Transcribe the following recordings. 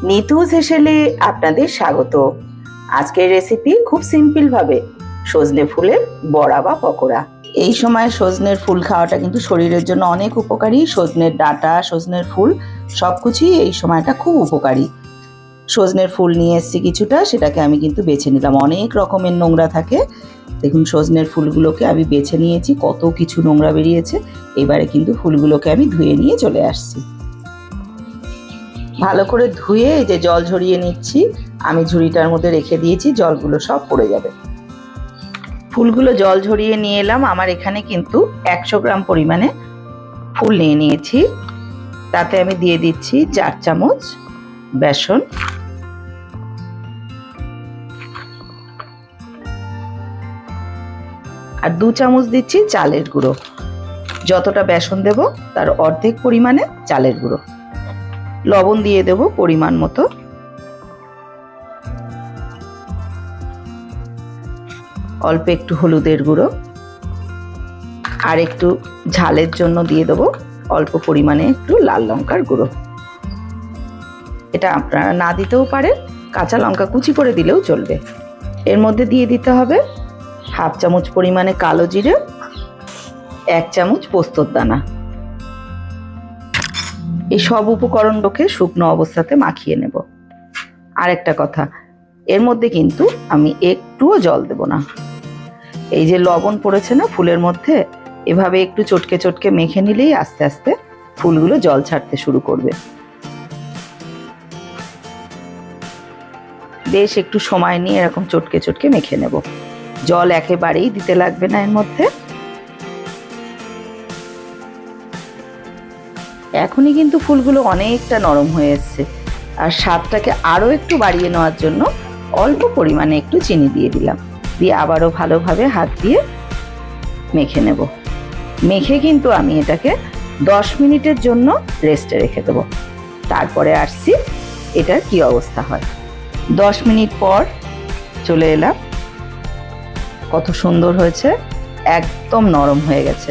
নিতুজ হেসেলে আপনাদের স্বাগত। আজকের রেসিপি খুব সিম্পল ভাবে সজনে ফুলের বড়া বা পকোড়া। এই সময় সজনের ফুল খাওয়াটা কিন্তু শরীরের জন্য অনেক উপকারী। সজনের ডাঁটা, সজনের ফুল সবকিছুই এই সময়টা খুব উপকারী। সজনের ফুল নিয়ে এসেছি কিছুটা, সেটাকে আমি কিন্তু বেছে নিলাম। অনেক রকমের নোংরা থাকে, দেখুন সজনের ফুলগুলোকে আমি বেছে নিয়েছি, কত কিছু নোংরা বেরিয়েছে। এবারে কিন্তু ফুলগুলোকে আমি ধুয়ে নিয়ে চলে আসছি। ভালো করে ধুয়ে এই যে জল ঝরিয়ে নিচ্ছি, আমি ঝুড়িটার মধ্যে রেখে দিয়েছি, জলগুলো সব পড়ে যাবে। ফুলগুলো জল ঝরিয়ে নিয়ে এলাম। আমার এখানে কিন্তু 100 গ্রাম পরিমাণে ফুল নিয়ে নিয়েছি। তাতে আমি দিয়ে দিচ্ছি 4 চামচ বেসন, আর 2 চামচ দিচ্ছি চালের গুঁড়ো। যতটা বেসন দেব তার অর্ধেক পরিমাণে চালের গুঁড়ো। লবণ দিয়ে দেব পরিমাণ মতো। অল্প একটু হলুদের গুঁড়ো, আর একটু ঝালের জন্য দিয়ে দেব অল্প পরিমাণে একটু লাল লঙ্কার গুঁড়ো। এটা আপনারা না দিতেও পারেন, কাঁচা লঙ্কা কুচি করে দিলেও চলবে। এর মধ্যে দিয়ে দিতে হবে 1/2 চামচ পরিমাণে কালো জিরে, 1 চামচ পোস্তর দানা। এই সব উপকরণগুলোকে শুকনো অবস্থাতে মাখিয়ে নেব। আর একটা কথা, এর মধ্যে কিন্তু আমি একটুও জল দেব না। এই যে লবণ পড়েছে না ফুলের মধ্যে, এভাবে একটু চটকে চটকে মেখে নিলেই আস্তে আস্তে ফুলগুলো জল ছাড়তে শুরু করবে। বেশ একটু সময় নিয়ে এরকম চটকে চটকে মেখে নেব। জল একেবারেই দিতে লাগবে না এর মধ্যে। এখনই কিন্তু ফুলগুলো অনেকটা নরম হয়ে এসছে, আর স্বাদটাকে আরও একটু বাড়িয়ে নেওয়ার জন্য অল্প পরিমাণে একটু চিনি দিয়ে দিলাম। দিয়ে আবারও ভালোভাবে হাত দিয়ে মেখে নেব। মেখে কিন্তু আমি এটাকে 10 মিনিটের জন্য রেস্টে রেখে দেবো। তারপরে আসছি এটার কি অবস্থা হয়। 10 মিনিট পর চলে এলাম। কত সুন্দর হয়েছে, একদম নরম হয়ে গেছে।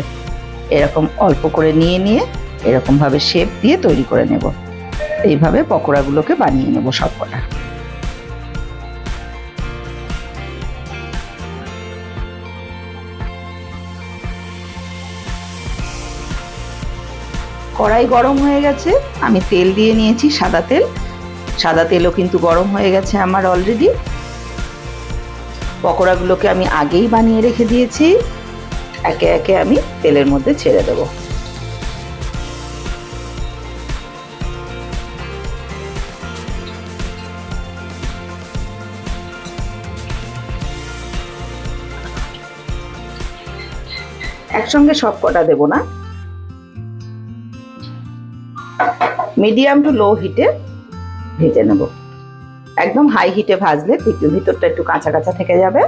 এরকম অল্প করে নিয়ে নিয়ে এরকমভাবে শেপ দিয়ে তৈরি করে নেব। এইভাবে পকোড়াগুলোকে বানিয়ে নেব সবকটা। কড়াই গরম হয়ে গেছে, আমি তেল দিয়ে নিয়েছি সাদা তেল। সাদা তেলও কিন্তু গরম হয়ে গেছে আমার অলরেডি। পকোড়াগুলোকে আমি আগেই বানিয়ে রেখে দিয়েছি, একে একে আমি তেলের মধ্যে ছেড়ে দেব। একসঙ্গে সব কটা দেব না, মিডিয়াম টু লো হিটে ভেজে নেব। একদম হাই হিটে ভাজলে ভিতরটা একটু কাঁচা কাঁচা থেকে যাবে।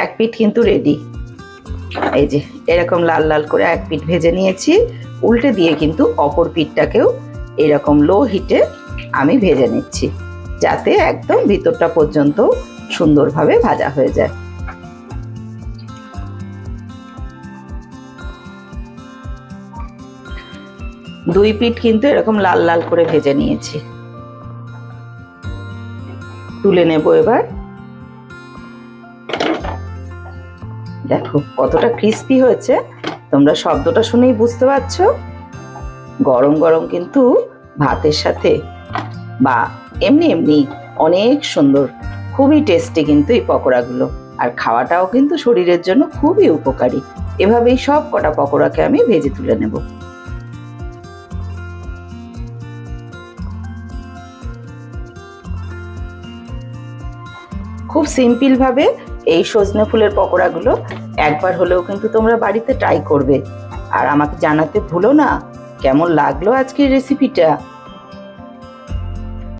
এক পিঠ কিন্তু রেডি। এই যে এরকম লাল লাল করে এক পিঠ ভেজে নিয়েছি। উল্টে দিয়ে কিন্তু অপর পিঠটাকেও এরকম লো হিটে আমি ভেজে নিচ্ছি, যাতে একদম ভিতরটা পর্যন্ত সুন্দরভাবে ভাজা হয়ে যায়। দুই পিঠ কিন্তু এরকম লাল লাল করে ভেজে নিয়েছি। তুলে নেব এবার। দেখো কতটা ক্রিস্পি হয়েছে, তোমরা শব্দটা শুনেই বুঝতে পারছো। গরম গরম কিন্তু ভাতের সাথে বা এমনি এমনি অনেক সুন্দর, খুবই টেস্টি কিন্তু এই পকোড়াগুলো। আর খাওয়াটাও কিন্তু শরীরের জন্য খুবই উপকারী। এভাবেই সব কটা পকোড়াকে আমি ভেজে তুলে নেব। খুব সিম্পল ভাবে এই সজনে ফুলের পকোড়াগুলো একবার হলেও কিন্তু তোমরা বাড়িতে ট্রাই করবে। আর আমাকে জানাতে ভুলো না কেমন লাগলো আজকের রেসিপিটা।